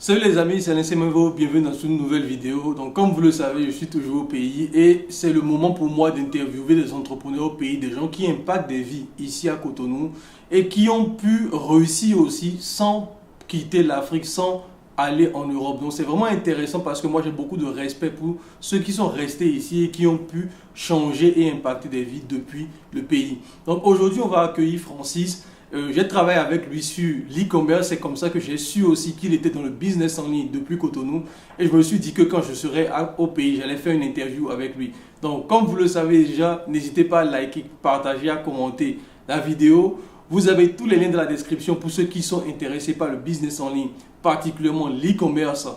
Salut les amis, c'est Alain Semevo, bienvenue dans une nouvelle vidéo. Donc comme vous le savez, je suis toujours au pays et c'est le moment pour moi d'interviewer des entrepreneurs au pays, des gens qui impactent des vies ici à Cotonou et qui ont pu réussir aussi sans quitter l'Afrique, sans aller en Europe. Donc c'est vraiment intéressant parce que moi j'ai beaucoup de respect pour ceux qui sont restés ici et qui ont pu changer et impacter des vies depuis le pays. Donc aujourd'hui on va accueillir Francis. J'ai travaillé avec lui sur l'e-commerce, c'est comme ça que j'ai su aussi qu'il était dans le business en ligne depuis Cotonou. Et je me suis dit que quand je serai au pays, j'allais faire une interview avec lui. Donc comme vous le savez déjà, n'hésitez pas à liker, partager, à commenter la vidéo. Vous avez tous les liens dans la description pour ceux qui sont intéressés par le business en ligne, particulièrement l'e-commerce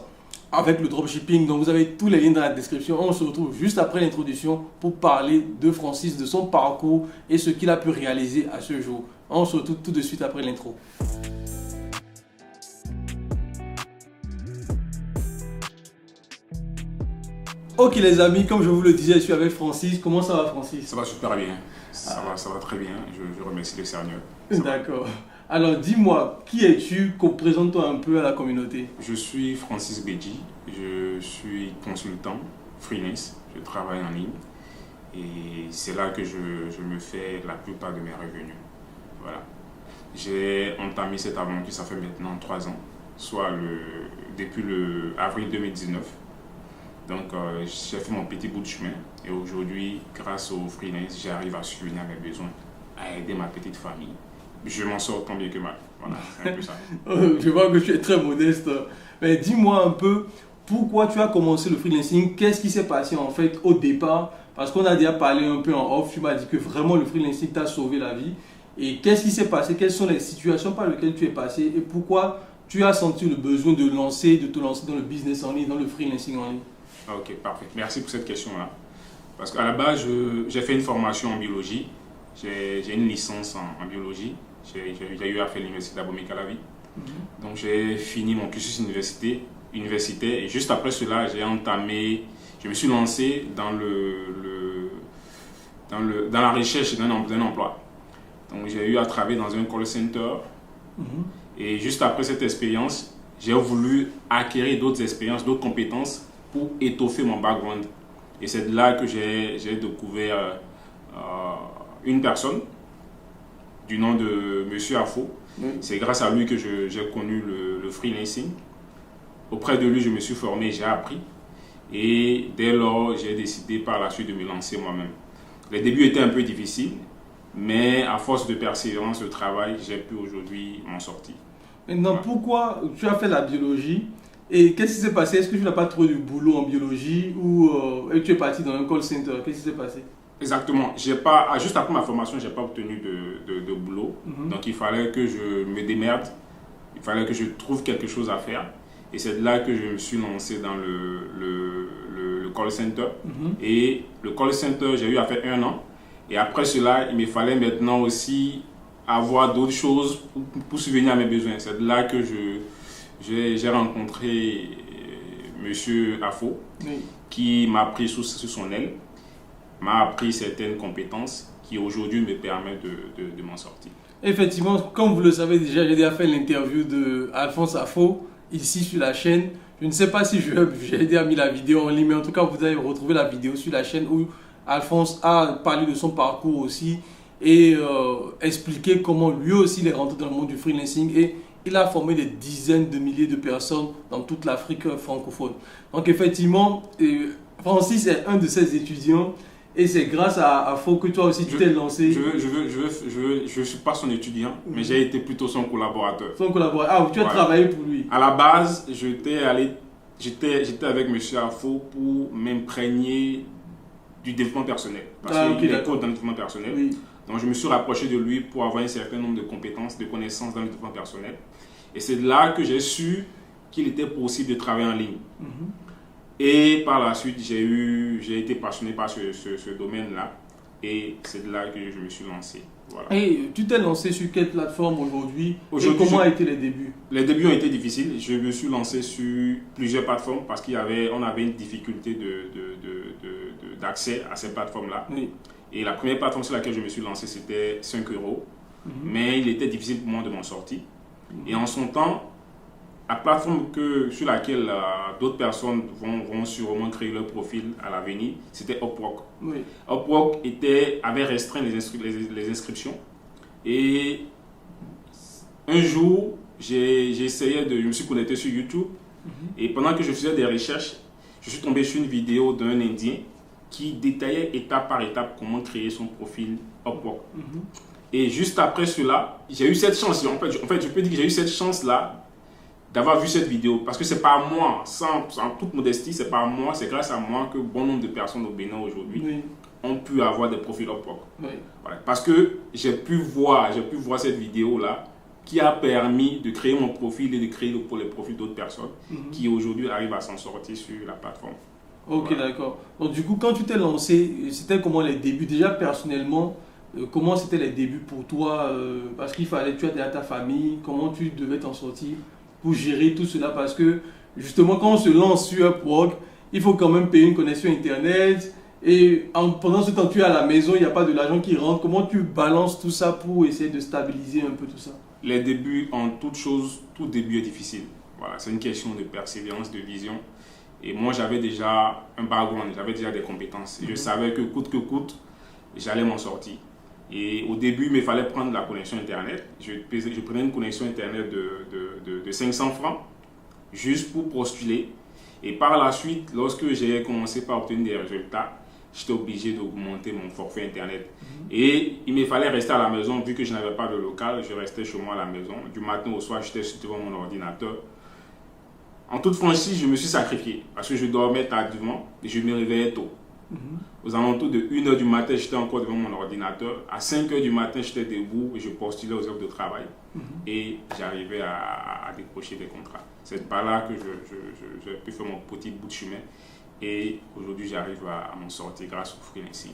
avec le dropshipping. Donc vous avez tous les liens dans la description. On se retrouve juste après l'introduction pour parler de Francis, de son parcours et ce qu'il a pu réaliser à ce jour. On se retrouve tout de suite après l'intro. Ok les amis, comme je vous le disais, je suis avec Francis. Comment ça va Francis? Ça va super bien. Ça va très bien. Je remercie le Seigneur. D'accord. Alors dis-moi, qui es-tu? Présente-toi un peu à la communauté. Je suis Francis Beji. Je suis consultant freelance. Je travaille en ligne. Et c'est là que je me fais la plupart de mes revenus. Voilà. J'ai entamé cette aventure, ça fait maintenant 3 ans, soit depuis le avril 2019. Donc j'ai fait mon petit bout de chemin et aujourd'hui, grâce au freelance, j'arrive à subvenir à mes besoins, à aider ma petite famille. Je m'en sors tant bien que mal. Voilà, c'est un peu ça. Je vois que tu es très modeste. Mais dis-moi un peu, pourquoi tu as commencé le freelancing? Qu'est-ce qui s'est passé en fait au départ? Parce qu'on a déjà parlé un peu en off, tu m'as dit que vraiment le freelancing t'a sauvé la vie. Et qu'est-ce qui s'est passé? Quelles sont les situations par lesquelles tu es passé? Et pourquoi tu as senti le besoin de te lancer dans le business en ligne, dans le freelancing en ligne? Ok, parfait. Merci pour cette question-là. Parce qu'à la base, j'ai fait une formation en biologie. J'ai une licence en biologie. J'ai eu à faire l'université d'Abomey-Calavi. Donc j'ai fini mon cursus universitaire. Et juste après cela, je me suis lancé dans la recherche d'un emploi. Donc j'ai eu à travailler dans un call center. Et juste après cette expérience, j'ai voulu acquérir d'autres expériences, d'autres compétences pour étoffer mon background. Et c'est de là que j'ai découvert une personne du nom de Monsieur Afo. C'est grâce à lui que j'ai connu le freelancing. Auprès de lui, je me suis formé, j'ai appris. Et dès lors, j'ai décidé par la suite de me lancer moi-même. Les débuts étaient un peu difficiles. Mais à force de persévérance, de travail, j'ai pu aujourd'hui m'en sortir. Maintenant, pourquoi tu as fait la biologie et qu'est-ce qui s'est passé? Est-ce que tu n'as pas trouvé de boulot en biologie ou tu es parti dans un call center? Qu'est-ce qui s'est passé? Exactement. Juste après ma formation, je n'ai pas obtenu de boulot. Donc il fallait que je me démerde. Il fallait que je trouve quelque chose à faire. Et c'est de là que je me suis lancé dans le call center. Et le call center, j'ai eu à faire 1 an. Et après cela, il me fallait maintenant aussi avoir d'autres choses pour subvenir à mes besoins. C'est de là que j'ai rencontré Monsieur Afo, qui m'a pris sous son aile, m'a appris certaines compétences qui aujourd'hui me permettent de m'en sortir. Effectivement, comme vous le savez déjà, j'ai déjà fait l'interview d'Alphonse Afo ici sur la chaîne. Je ne sais pas si j'ai déjà mis la vidéo en ligne, mais en tout cas, vous allez retrouver la vidéo sur la chaîne où Alphonse a parlé de son parcours aussi et expliqué comment lui aussi il est rentré dans le monde du freelancing et il a formé des dizaines de milliers de personnes dans toute l'Afrique francophone. Donc effectivement, Francis est un de ces étudiants et c'est grâce à Afo que toi aussi tu t'es lancé. Je ne suis pas son étudiant, mais j'ai été plutôt son collaborateur. Son collaborateur. Ah, tu as travaillé pour lui. À la base, j'étais avec M. Afo pour m'imprégner du développement personnel. Parce qu'il est coach dans le développement personnel. Oui. Donc je me suis rapproché de lui pour avoir un certain nombre de compétences, de connaissances dans le développement personnel. Et c'est de là que j'ai su qu'il était possible de travailler en ligne. Et par la suite, j'ai été passionné par ce domaine-là. Et c'est de là que je me suis lancé. Voilà. Et tu t'es lancé sur quelle plateforme aujourd'hui? Et comment ont été les débuts? Les débuts ont été difficiles. Je me suis lancé sur plusieurs plateformes parce qu'on avait une difficulté d'accès à ces plateformes-là. Oui. Et la première plateforme sur laquelle je me suis lancé, c'était 5 €. Mais il était difficile pour moi de m'en sortir. Et en son temps, la plateforme sur laquelle d'autres personnes vont sûrement créer leur profil à l'avenir, c'était Upwork. Oui. Upwork avait restreint les inscriptions. Et un jour, je me suis connecté sur YouTube. Et pendant que je faisais des recherches, je suis tombé sur une vidéo d'un Indien qui détaillait étape par étape comment créer son profil Upwork. Et juste après cela, j'ai eu cette chance. En fait, je peux dire que j'ai eu cette chance-là d'avoir vu cette vidéo. Parce que c'est pas moi, sans toute modestie, c'est pas moi, c'est grâce à moi que bon nombre de personnes au Bénin aujourd'hui ont pu avoir des profils Upwork. Voilà. Parce que j'ai pu voir cette vidéo-là qui a permis de créer mon profil et de créer pour les profils d'autres personnes qui aujourd'hui arrivent à s'en sortir sur la plateforme. Ok, d'accord. Donc du coup, quand tu t'es lancé, c'était comment les débuts? Déjà personnellement, comment c'était les débuts pour toi? Parce qu'il fallait, tu étais à ta famille, comment tu devais t'en sortir pour gérer tout cela? Parce que justement, quand on se lance sur Upwork, il faut quand même payer une connexion Internet. Et pendant ce temps, tu es à la maison, il n'y a pas de l'argent qui rentre. Comment tu balances tout ça pour essayer de stabiliser un peu tout ça? Les débuts, en toute chose, tout début est difficile. Voilà, c'est une question de persévérance, de vision. Et moi, j'avais déjà un background, j'avais déjà des compétences. Et je savais que coûte, j'allais m'en sortir. Et au début, il me fallait prendre la connexion Internet. Je prenais une connexion Internet de 500 francs, juste pour postuler. Et par la suite, lorsque j'ai commencé par obtenir des résultats, j'étais obligé d'augmenter mon forfait Internet. Et il me fallait rester à la maison, vu que je n'avais pas de local, je restais chez moi à la maison. Du matin au soir, j'étais devant mon ordinateur. En toute franchise, je me suis sacrifié parce que je dormais tardivement et je me réveillais tôt. Aux alentours de 1h du matin, j'étais encore devant mon ordinateur. À 5h du matin, j'étais debout et je postulais aux offres de travail. Et j'arrivais à décrocher des contrats. C'est par là que j'ai pu faire mon petit bout de chemin. Et aujourd'hui, j'arrive à m'en sortir grâce au freelancing.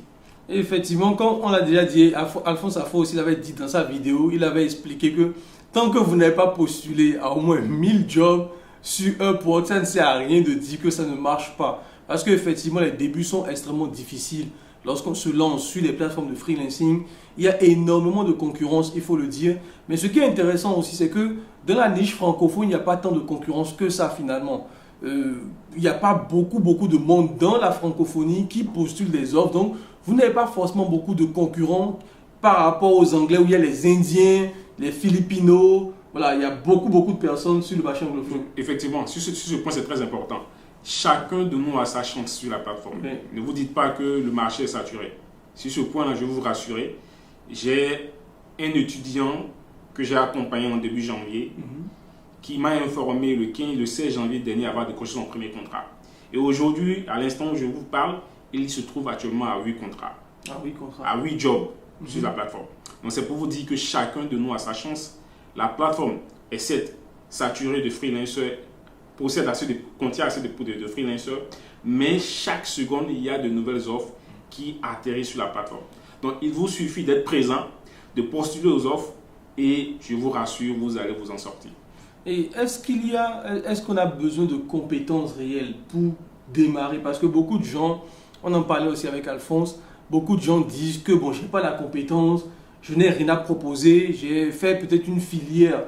Et effectivement, comme on l'a déjà dit, Alphonse Afo aussi l'avait dit dans sa vidéo, il avait expliqué que tant que vous n'avez pas postulé à au moins 1000 jobs sur Upwork, ça ne sert à rien de dire que ça ne marche pas. Parce qu'effectivement, les débuts sont extrêmement difficiles. Lorsqu'on se lance sur les plateformes de freelancing, il y a énormément de concurrence, il faut le dire. Mais ce qui est intéressant aussi, c'est que dans la niche francophone, il n'y a pas tant de concurrence que ça finalement. Il n'y a pas beaucoup de monde dans la francophonie qui postule des offres. Donc, vous n'avez pas forcément beaucoup de concurrents par rapport aux Anglais où il y a les Indiens, les Filipinos. Voilà, il y a beaucoup de personnes sur le marché anglophone. Effectivement, sur ce point, c'est très important. Chacun de nous a sa chance sur la plateforme. Ne vous dites pas que le marché est saturé. Sur ce point-là, je vais vous rassurer. J'ai un étudiant que j'ai accompagné en début janvier qui m'a informé le 16 janvier dernier avoir décroché son premier contrat. Et aujourd'hui, à l'instant où je vous parle, il se trouve actuellement à 8 contrats. À 8 jobs sur la plateforme. Donc c'est pour vous dire que chacun de nous a sa chance. La plateforme est certes saturée de freelancers, contient assez de freelancers, mais chaque seconde, il y a de nouvelles offres qui atterrissent sur la plateforme. Donc il vous suffit d'être présent, de postuler aux offres et je vous rassure, vous allez vous en sortir. Et est-ce qu'on a besoin de compétences réelles pour démarrer? Parce que beaucoup de gens, on en parlait aussi avec Alphonse, beaucoup de gens disent que bon, je n'ai pas la compétence, je n'ai rien à proposer, j'ai fait peut-être une filière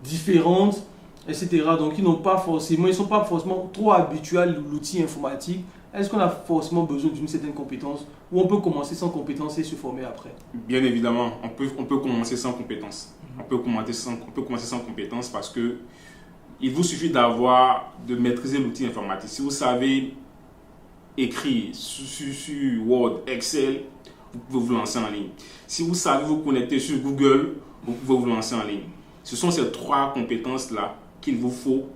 différente, etc. Donc ils ne sont pas forcément trop habitués à l'outil informatique. Est-ce qu'on a forcément besoin d'une certaine compétence ou on peut commencer sans compétence et se former après? Bien évidemment, on peut commencer sans compétence. On peut commencer sans compétence parce que il vous suffit de maîtriser l'outil informatique. Si vous savez écrire sur Word, Excel, vous pouvez vous lancer en ligne. Si vous savez vous connecter sur Google, vous pouvez vous lancer en ligne. Ce sont ces 3 compétences-là qu'il vous faut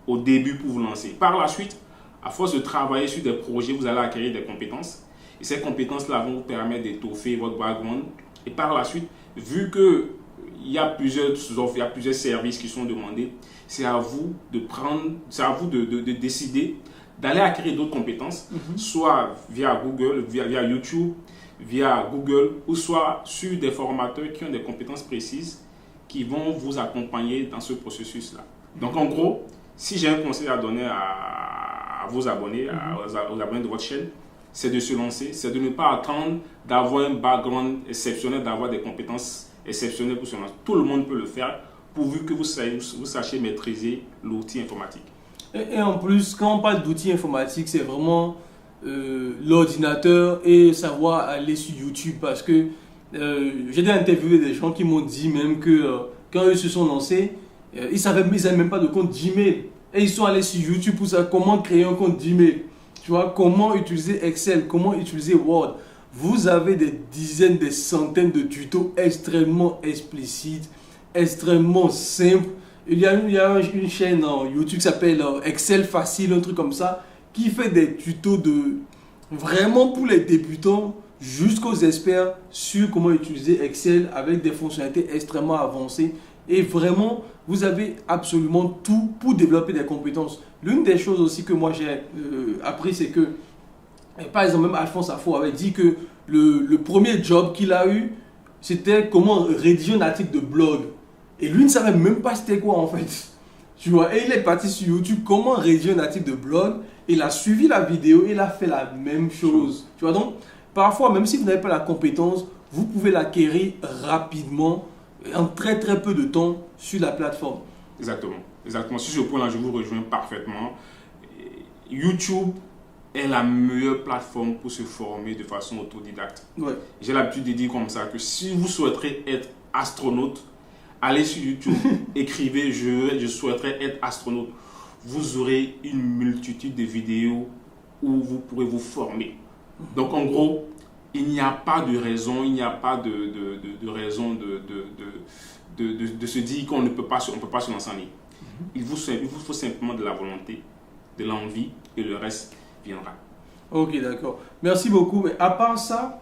au début pour vous lancer. Par la suite, à force de travailler sur des projets, vous allez acquérir des compétences. Et ces compétences-là vont vous permettre d'étoffer votre background. Et par la suite, vu qu'il y a plusieurs offres, il y a plusieurs services qui sont demandés, c'est à vous de décider d'aller acquérir d'autres compétences, soit via Google, via YouTube, via Google, ou soit sur des formateurs qui ont des compétences précises qui vont vous accompagner dans ce processus-là. Donc en gros, si j'ai un conseil à donner à vos abonnés, aux abonnés de votre chaîne, c'est de se lancer, c'est de ne pas attendre d'avoir un background exceptionnel, d'avoir des compétences exceptionnelles pour se lancer. Tout le monde peut le faire. pourvu que vous sachiez maîtriser l'outil informatique. Et en plus, quand on parle d'outils informatiques, c'est vraiment l'ordinateur et savoir aller sur YouTube. Parce que j'ai déjà interviewé des gens qui m'ont dit même que quand ils se sont lancés, ils n'avaient même pas de compte Gmail. Et ils sont allés sur YouTube pour savoir comment créer un compte Gmail. Tu vois, comment utiliser Excel, comment utiliser Word. Vous avez des dizaines, des centaines de tutos extrêmement explicites, extrêmement simples. Il y a une chaîne YouTube qui s'appelle Excel Facile, un truc comme ça, qui fait des tutos vraiment pour les débutants jusqu'aux experts sur comment utiliser Excel avec des fonctionnalités extrêmement avancées. Et vraiment, vous avez absolument tout pour développer des compétences. L'une des choses aussi que moi j'ai appris, c'est que, par exemple, même Alphonse Affo avait dit que le premier job qu'il a eu, c'était comment rédiger un article de blog. Et lui ne savait même pas c'était quoi en fait. Tu vois, et il est parti sur YouTube, comment rédiger un article de blog. Il a suivi la vidéo, il a fait la même chose. Tu vois, donc, parfois, même si vous n'avez pas la compétence, vous pouvez l'acquérir rapidement, en très très peu de temps sur la plateforme. Exactement. Exactement. Sur ce point-là, je vous rejoins parfaitement. YouTube est la meilleure plateforme pour se former de façon autodidacte. Ouais. J'ai l'habitude de dire comme ça que si vous souhaiterez être astronaute, allez sur YouTube, écrivez je souhaiterais être astronaute. Vous aurez une multitude de vidéos où vous pourrez vous former. Donc en gros, il n'y a pas de raison, il n'y a pas de raison de se dire qu'on ne peut pas se lancer en ligne. Il vous faut simplement de la volonté, de l'envie et le reste viendra. Ok, d'accord. Merci beaucoup. Mais à part ça,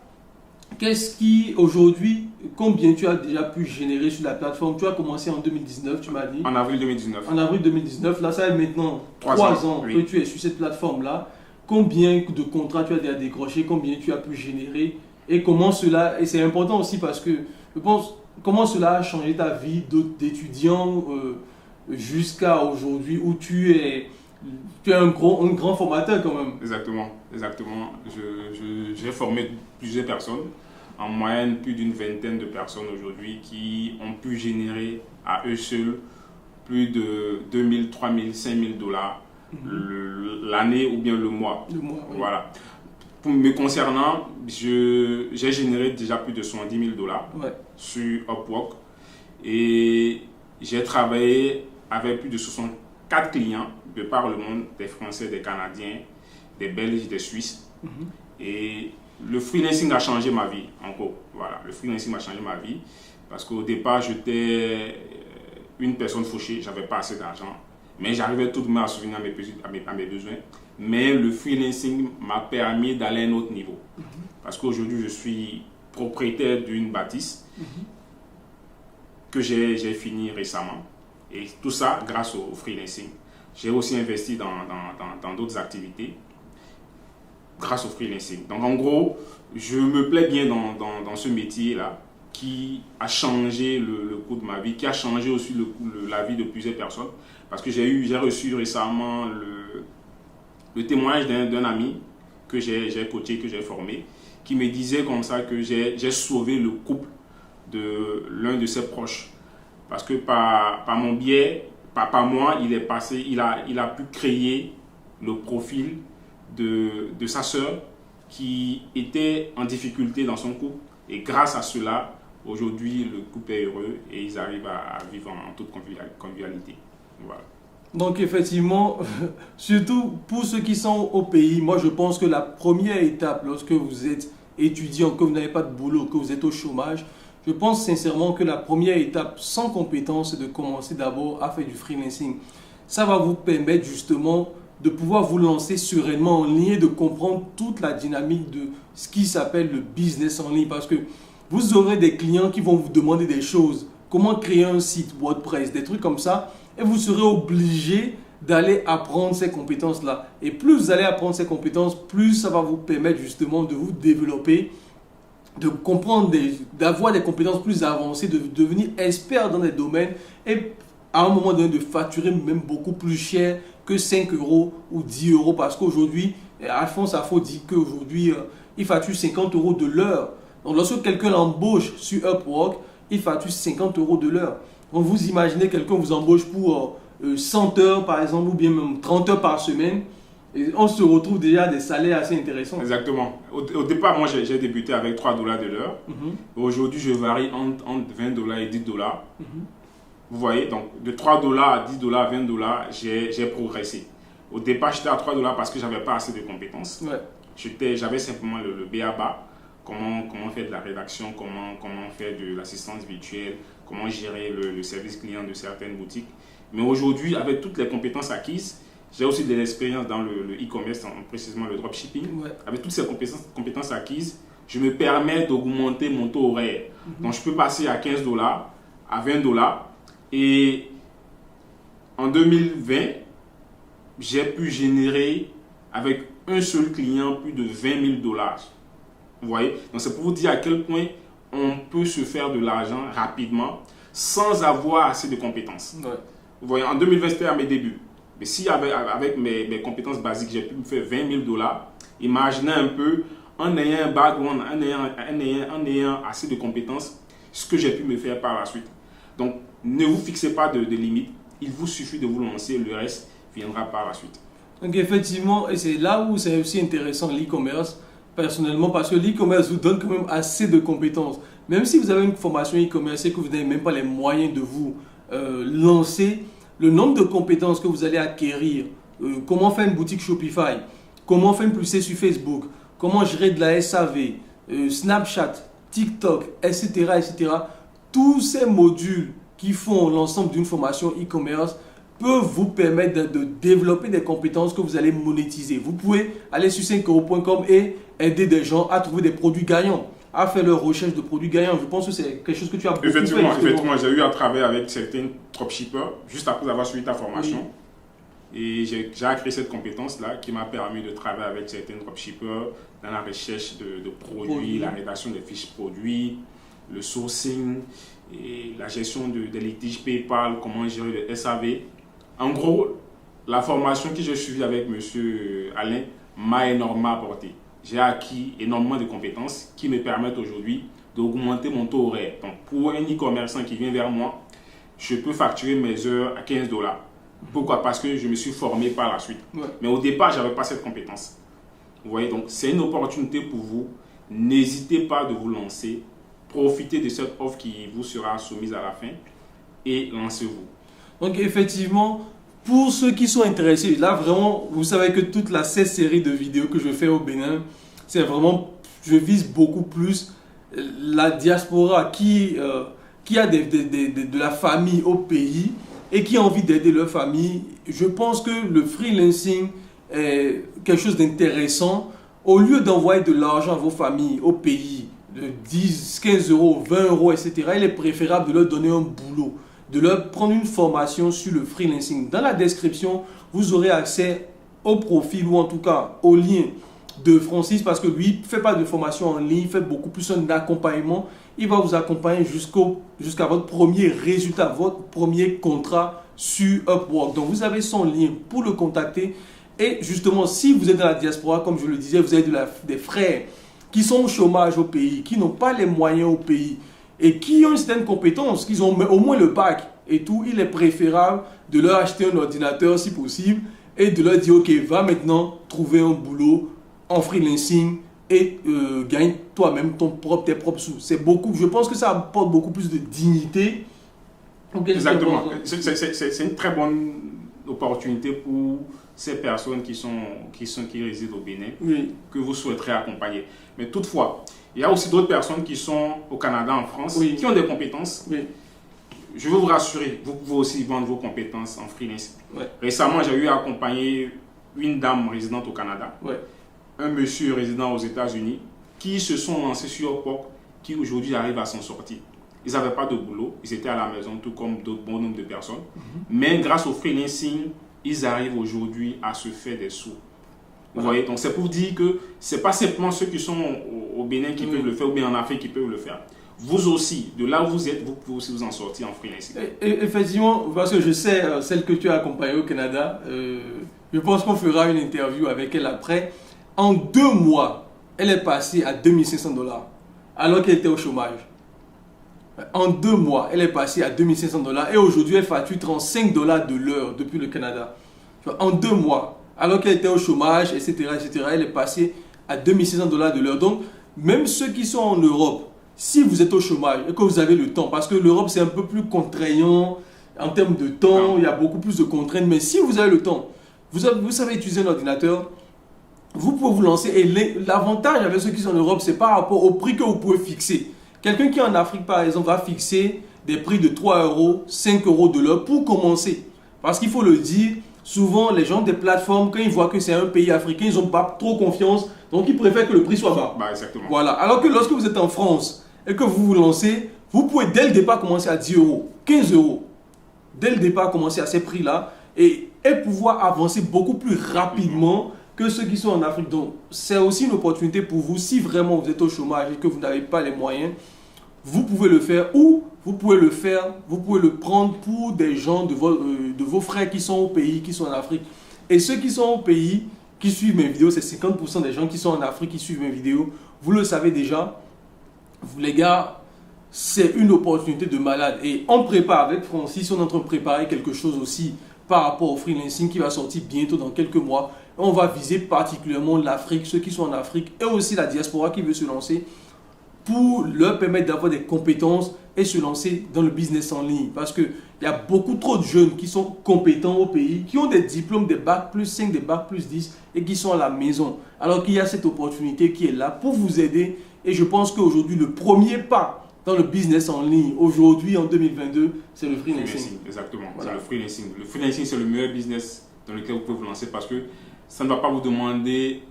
qu'est-ce qui aujourd'hui, combien tu as déjà pu générer sur la plateforme? Tu as commencé en 2019, tu m'as dit. En avril 2019. En avril 2019, là ça fait maintenant 3 ans oui. que tu es sur cette plateforme-là. Combien de contrats tu as déjà décroché? Combien tu as pu générer? Et comment cela, et c'est important aussi parce que je pense, comment cela a changé ta vie d'étudiant jusqu'à aujourd'hui où tu es un grand formateur quand même. Exactement. J'ai formé plusieurs personnes, en moyenne plus d'une vingtaine de personnes aujourd'hui qui ont pu générer à eux seuls plus de 2000, 3000, 5000 dollars l'année ou bien le mois. Oui. Voilà. Pour me concernant, j'ai généré déjà plus de 70 000 dollars sur Upwork et j'ai travaillé avec plus de 64 clients de par le monde, des Français, des Canadiens, des Belges, des Suisses. Et le freelancing a changé ma vie, en gros. Voilà, le freelancing a changé ma vie parce qu'au départ, j'étais une personne fauchée, j'avais pas assez d'argent, mais j'arrivais tout de même à subvenir à mes besoins. Mais le freelancing m'a permis d'aller à un autre niveau. Parce qu'aujourd'hui, je suis propriétaire d'une bâtisse que j'ai fini récemment. Et tout ça grâce au freelancing. J'ai aussi investi dans d'autres activités grâce au freelancing. Donc en gros, je me plais bien dans ce métier-là qui a changé le cours de ma vie, qui a changé aussi la vie de plusieurs personnes. Parce que j'ai reçu récemment le témoignage d'un ami que j'ai coaché, que j'ai formé, qui me disait comme ça que j'ai sauvé le couple de l'un de ses proches. Parce que par mon biais, par moi, il a pu créer le profil de sa sœur qui était en difficulté dans son couple. Et grâce à cela, aujourd'hui, le couple est heureux et ils arrivent à vivre en toute convivialité. Voilà. Donc effectivement, surtout pour ceux qui sont au pays, moi je pense que la première étape lorsque vous êtes étudiant, que vous n'avez pas de boulot, que vous êtes au chômage, je pense sincèrement que la première étape sans compétence, c'est de commencer d'abord à faire du freelancing. Ça va vous permettre justement de pouvoir vous lancer sereinement en ligne et de comprendre toute la dynamique de ce qui s'appelle le business en ligne. Parce que vous aurez des clients qui vont vous demander des choses, comment créer un site WordPress, des trucs comme ça. Et vous serez obligé d'aller apprendre ces compétences-là. Et plus vous allez apprendre ces compétences, plus ça va vous permettre justement de vous développer, de comprendre, d'avoir des compétences plus avancées, de devenir expert dans des domaines et à un moment donné de facturer même beaucoup plus cher que 5 € ou 10 €. Parce qu'aujourd'hui, Alphonse Affo dit qu'aujourd'hui, il facture 50 € de l'heure. Donc lorsque quelqu'un l'embauche sur Upwork, il facture 50 € de l'heure. vous imaginez quelqu'un vous embauche pour 100 heures par exemple, ou bien même 30 heures par semaine, et on se retrouve déjà à des salaires assez intéressants. Exactement. Au départ, moi, j'ai débuté avec $3 de l'heure. Aujourd'hui, je varie entre $20 et $10. Vous voyez, donc de $3 à $10, $20, j'ai progressé. Au départ, j'étais à $3 parce que je n'avais pas assez de compétences. J'avais simplement le B.A.B.A. Comment faire de la rédaction, comment faire de l'assistance virtuelle, comment gérer le service client de certaines boutiques. Mais aujourd'hui, avec toutes les compétences acquises, j'ai aussi de l'expérience dans le e-commerce, précisément le dropshipping. Avec toutes ces compétences acquises, je me permets d'augmenter mon taux horaire. Donc, je peux passer à $15, à $20. Et en 2020, j'ai pu générer avec un seul client plus de $20 000. Vous voyez? Donc, c'est pour vous dire à quel point on peut se faire de l'argent rapidement sans avoir assez de compétences. Vous voyez, en 2020, c'était à mes débuts. Mais si avec mes compétences basiques, j'ai pu me faire $20 000, imaginez un peu, en ayant un background, en ayant assez de compétences, ce que j'ai pu me faire par la suite. Donc, ne vous fixez pas de limites. Il vous suffit de vous lancer, le reste viendra par la suite. Donc, effectivement, et c'est là où c'est aussi intéressant l'e-commerce, personnellement, parce que l'e-commerce vous donne quand même assez de compétences. Même si vous avez une formation e-commerce et que vous n'avez même pas les moyens de vous lancer, le nombre de compétences que vous allez acquérir, comment faire une boutique Shopify, comment faire une publicité sur Facebook, comment gérer de la SAV, Snapchat, TikTok, etc., etc. Tous ces modules qui font l'ensemble d'une formation e-commerce peuvent vous permettre de développer des compétences que vous allez monétiser. Vous pouvez aller sur 5euros.com et aider des gens à trouver des produits gagnants, à faire leur recherche de produits gagnants. Je pense que c'est quelque chose que tu as beaucoup fait. Effectivement, j'ai eu à travailler avec certains dropshippers juste après avoir suivi ta formation. Et j'ai créé cette compétence-là qui m'a permis de travailler avec certains dropshippers dans la recherche de produits, la rédaction des fiches produits, le sourcing et la gestion des litiges PayPal, comment gérer le SAV. En gros, la formation que j'ai suivie avec M. Alain m'a énormément apporté. J'ai acquis énormément de compétences qui me permettent aujourd'hui d'augmenter mon taux horaire. Donc, pour un e-commerçant qui vient vers moi, je peux facturer mes heures à $15. Pourquoi? Parce que je me suis formé par la suite. Mais au départ, je n'avais pas cette compétence. Vous voyez, donc c'est une opportunité pour vous. N'hésitez pas de vous lancer. Profitez de cette offre qui vous sera soumise à la fin et lancez-vous. Donc, effectivement, pour ceux qui sont intéressés, là vraiment, vous savez que toute cette série de vidéos que je fais au Bénin, c'est vraiment, je vise beaucoup plus la diaspora qui a de la famille au pays et qui a envie d'aider leur famille. Je pense que le freelancing est quelque chose d'intéressant. Au lieu d'envoyer de l'argent à vos familles au pays, de 10, 15 euros, 20 euros, etc., il est préférable de leur donner un boulot, de leur prendre une formation sur le freelancing. Dans la description, vous aurez accès au profil ou en tout cas au lien de Francis parce que lui ne fait pas de formation en ligne, il fait beaucoup plus un accompagnement. Il va vous accompagner jusqu'à votre premier résultat, votre premier contrat sur Upwork. Donc vous avez son lien pour le contacter. Et justement, si vous êtes dans la diaspora, comme je le disais, vous avez des frères qui sont au chômage au pays, qui n'ont pas les moyens au pays, et qui ont une certaine compétence, qui ont au moins le bac et tout, il est préférable de leur acheter un ordinateur si possible et de leur dire ok, va maintenant trouver un boulot en freelancing et gagne toi-même tes propres sous. Je pense que ça apporte beaucoup plus de dignité. Exactement. C'est une très bonne opportunité pour ces personnes qui résident au Bénin, que vous souhaiterez accompagner. Mais toutefois, il y a aussi d'autres personnes qui sont au Canada, en France, qui ont des compétences. Je veux vous rassurer, vous pouvez aussi vendre vos compétences en freelance. Récemment, j'ai eu à accompagner une dame résidente au Canada, un monsieur résident aux États-Unis, qui se sont lancés sur Upwork, qui aujourd'hui arrivent à s'en sortir. Ils n'avaient pas de boulot, ils étaient à la maison, tout comme d'autres bon nombre de personnes. Mais grâce au freelancing, ils arrivent aujourd'hui à se faire des sous. Vous voyez, donc c'est pour dire que ce n'est pas simplement ceux qui sont au Bénin qui peuvent le faire ou bien en Afrique qui peuvent le faire. Vous aussi, de là où vous êtes, vous pouvez aussi vous en sortir en freelancing. Effectivement, parce que je sais, celle que tu as accompagnée au Canada, je pense qu'on fera une interview avec elle après. En 2 mois, elle est passée à $2500 alors qu'elle était au chômage. En 2 mois, elle est passée à 2500 $ et aujourd'hui, elle facture 35 $ de l'heure depuis le Canada. En 2 mois, alors qu'elle était au chômage, etc., elle est passée à 2500 $ de l'heure. Donc, même ceux qui sont en Europe, si vous êtes au chômage et que vous avez le temps, parce que l'Europe c'est un peu plus contraignant en termes de temps, il y a beaucoup plus de contraintes, mais si vous avez le temps, vous savez utiliser un ordinateur, vous pouvez vous lancer. Et l'avantage avec ceux qui sont en Europe, c'est par rapport au prix que vous pouvez fixer. Quelqu'un qui est en Afrique, par exemple, va fixer des prix de 3 €, 5 € de l'heure pour commencer. Parce qu'il faut le dire, souvent les gens des plateformes, quand ils voient que c'est un pays africain, ils n'ont pas trop confiance. Donc ils préfèrent que le prix soit bas. Exactement. Voilà. Alors que lorsque vous êtes en France et que vous vous lancez, vous pouvez dès le départ commencer à 10 €, 15 €. Dès le départ commencer à ces prix-là et pouvoir avancer beaucoup plus rapidement que ceux qui sont en Afrique. Donc c'est aussi une opportunité pour vous. Si vraiment vous êtes au chômage et que vous n'avez pas les moyens, vous pouvez le faire ou vous pouvez le prendre pour des gens de vos frères qui sont au pays, qui sont en Afrique. Et ceux qui sont au pays, qui suivent mes vidéos, c'est 50% des gens qui sont en Afrique qui suivent mes vidéos. Vous le savez déjà, vous les gars, c'est une opportunité de malade. Et on prépare avec Francis, on est en train de préparer quelque chose aussi par rapport au freelancing qui va sortir bientôt dans quelques mois. On va viser particulièrement l'Afrique, ceux qui sont en Afrique et aussi la diaspora qui veut se lancer pour leur permettre d'avoir des compétences et se lancer dans le business en ligne. Parce qu'il y a beaucoup trop de jeunes qui sont compétents au pays, qui ont des diplômes, des bacs plus 5, des bacs plus 10 et qui sont à la maison. Alors qu'il y a cette opportunité qui est là pour vous aider. Et je pense qu'aujourd'hui, le premier pas dans le business en ligne, aujourd'hui en 2022, c'est le freelancing. Exactement, voilà. C'est le freelancing. Le freelancing, c'est le meilleur business dans lequel vous pouvez vous lancer parce que ça ne va pas vous demander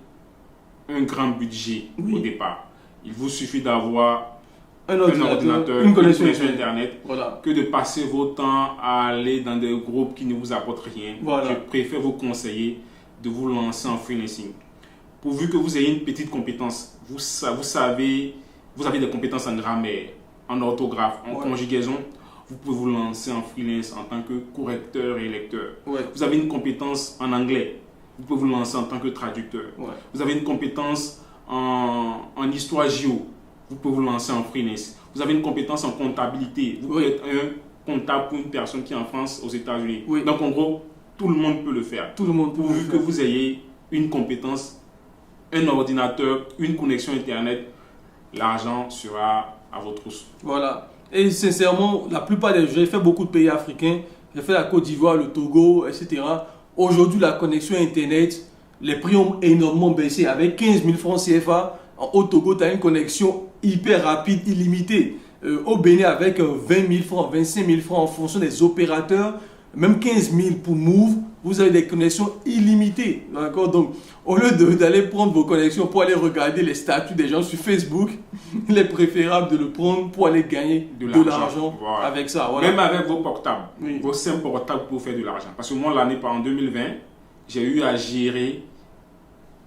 un grand budget au départ. Il vous suffit d'avoir un ordinateur, une connexion Internet, voilà. Que de passer votre temps à aller dans des groupes qui ne vous apportent rien. Voilà. Je préfère vous conseiller de vous lancer en freelancing. Pourvu que vous ayez une petite compétence, vous avez des compétences en grammaire, en orthographe, en conjugaison, vous pouvez vous lancer en freelance en tant que correcteur et lecteur. Vous avez une compétence en anglais, vous pouvez vous lancer en tant que traducteur. Vous avez une compétence en histoire géo, vous pouvez vous lancer en freelance. Vous avez une compétence en comptabilité, vous pouvez être un comptable pour une personne qui est en France, aux États-Unis. Donc en gros, tout le monde peut le faire. Tout le monde peut le faire. Pourvu que vous ayez une compétence, un ordinateur, une connexion Internet, l'argent sera à votre trousse. Voilà. Et sincèrement, la plupart des gens, j'ai fait beaucoup de pays africains, j'ai fait la Côte d'Ivoire, le Togo, etc. Aujourd'hui, la connexion Internet, les prix ont énormément baissé. Avec 15 000 francs CFA, au Togo, tu as une connexion hyper rapide, illimitée. Au Bénin, avec 20 000 francs, 25 000 francs en fonction des opérateurs, même 15 000 pour Move, vous avez des connexions illimitées. D'accord? Donc, au lieu d'aller prendre vos connexions pour aller regarder les statuts des gens sur Facebook, il est préférable de le prendre pour aller gagner de l'argent avec ça. Voilà. Même avec vos portables, vos simples portables pour faire de l'argent. Parce que moi, en 2020, j'ai eu à gérer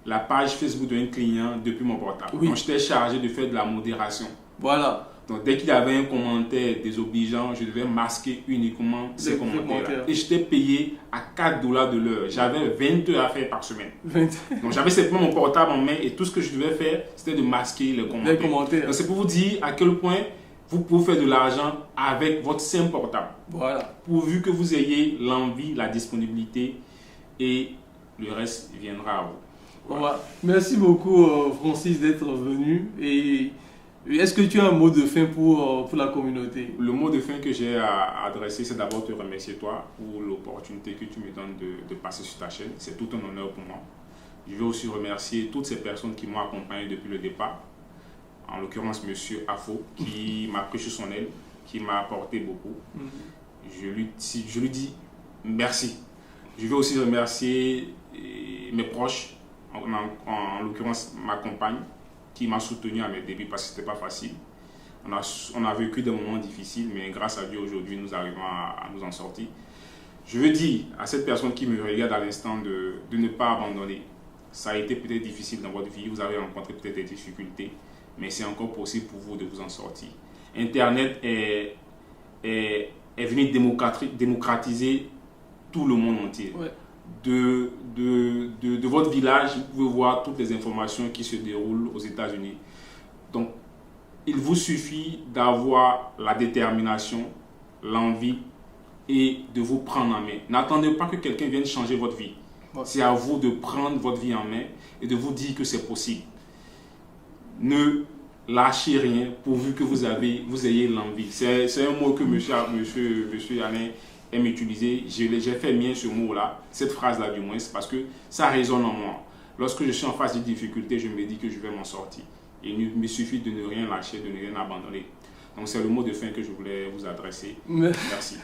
la page Facebook d'un client depuis mon portable. Donc, j'étais chargé de faire de la modération. Voilà. Donc, dès qu'il y avait un commentaire désobligeant, je devais masquer uniquement ces commentaires. Et j'étais payé à 4 $ de l'heure. J'avais 20 heures à faire par semaine. Donc, j'avais simplement mon portable en main et tout ce que je devais faire, c'était de masquer les commentaires. Donc, c'est pour vous dire à quel point vous pouvez faire de l'argent avec votre simple portable. Voilà. Pourvu que vous ayez l'envie, la disponibilité et le reste viendra à vous. Voilà. Merci beaucoup, Francis, d'être venu. Et est-ce que tu as un mot de fin pour la communauté? Le mot de fin que j'ai à adresser, c'est d'abord te remercier toi pour l'opportunité que tu me donnes de passer sur ta chaîne. C'est tout un honneur pour moi. Je veux aussi remercier toutes ces personnes qui m'ont accompagné depuis le départ. En l'occurrence, Monsieur Afo, qui m'a pris sur son aile, qui m'a apporté beaucoup. Je lui dis merci. Je veux aussi remercier mes proches, en l'occurrence ma compagne, qui m'a soutenu à mes débuts parce que ce n'était pas facile. On a vécu des moments difficiles, mais grâce à Dieu, aujourd'hui, nous arrivons à nous en sortir. Je veux dire à cette personne qui me regarde à l'instant de ne pas abandonner. Ça a été peut-être difficile dans votre vie, vous avez rencontré peut-être des difficultés, mais c'est encore possible pour vous de vous en sortir. Internet est venu démocratiser tout le monde entier. De votre village, vous pouvez voir toutes les informations qui se déroulent aux États-Unis. Donc, il vous suffit d'avoir la détermination, l'envie et de vous prendre en main. N'attendez pas que quelqu'un vienne changer votre vie. C'est à vous de prendre votre vie en main et de vous dire que c'est possible. Ne lâchez rien pourvu que vous ayez l'envie. C'est un mot que monsieur Alain aime utiliser. J'ai fait mien ce mot-là, cette phrase-là du moins, parce que ça résonne en moi. Lorsque je suis en face de difficultés, je me dis que je vais m'en sortir. Il me suffit de ne rien lâcher, de ne rien abandonner. Donc c'est le mot de fin que je voulais vous adresser. Merci.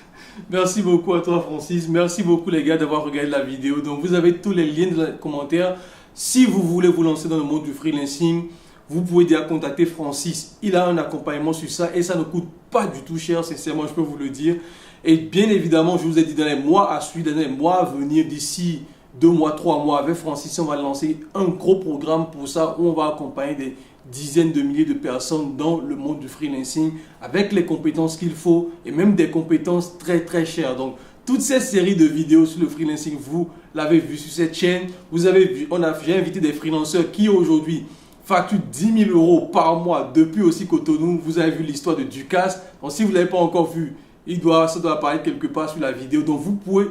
Merci beaucoup à toi, Francis. Merci beaucoup les gars d'avoir regardé la vidéo. Donc vous avez tous les liens dans les commentaires. Si vous voulez vous lancer dans le monde du freelancing, vous pouvez déjà contacter Francis. Il a un accompagnement sur ça et ça ne coûte pas du tout cher, sincèrement, je peux vous le dire. Et bien évidemment, je vous ai dit dans les mois à suivre, dans les mois à venir, d'ici 2 mois, 3 mois, avec Francis, on va lancer un gros programme pour ça où on va accompagner des dizaines de milliers de personnes dans le monde du freelancing avec les compétences qu'il faut et même des compétences très très chères. Donc, toute cette série de vidéos sur le freelancing, vous l'avez vu sur cette chaîne. Vous avez vu, j'ai invité des freelanceurs qui aujourd'hui facturent 10 000 euros par mois depuis aussi Cotonou. Vous avez vu l'histoire de Ducasse. Donc, si vous ne l'avez pas encore vu, ça doit apparaître quelque part sur la vidéo. Donc, vous pouvez,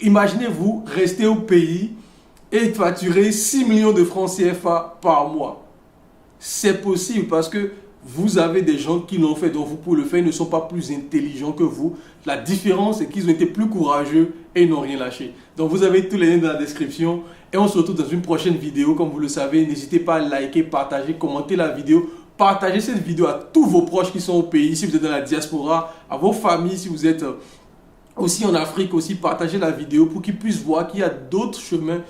imaginez-vous rester au pays et facturer 6 millions de francs CFA par mois. C'est possible parce que vous avez des gens qui l'ont fait, donc vous pouvez le faire, ils ne sont pas plus intelligents que vous. La différence, c'est qu'ils ont été plus courageux et ils n'ont rien lâché. Donc vous avez tous les liens dans la description et on se retrouve dans une prochaine vidéo. Comme vous le savez, n'hésitez pas à liker, partager, commenter la vidéo. Partagez cette vidéo à tous vos proches qui sont au pays, si vous êtes dans la diaspora, à vos familles, si vous êtes aussi en Afrique, aussi partagez la vidéo pour qu'ils puissent voir qu'il y a d'autres chemins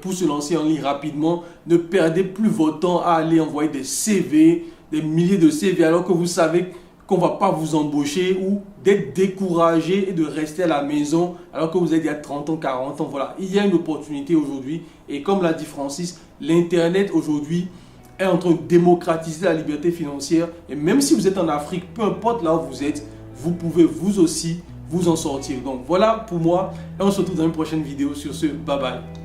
pour se lancer en ligne rapidement. Ne perdez plus votre temps à aller envoyer des CV, des milliers de CV alors que vous savez qu'on ne va pas vous embaucher ou d'être découragé et de rester à la maison alors que vous êtes il y a 30 ans, 40 ans. Voilà, il y a une opportunité aujourd'hui et comme l'a dit Francis, l'Internet aujourd'hui est en train de démocratiser la liberté financière et même si vous êtes en Afrique, peu importe là où vous êtes, vous pouvez vous aussi vous en sortir. Donc voilà pour moi et on se retrouve dans une prochaine vidéo. Sur ce, bye bye.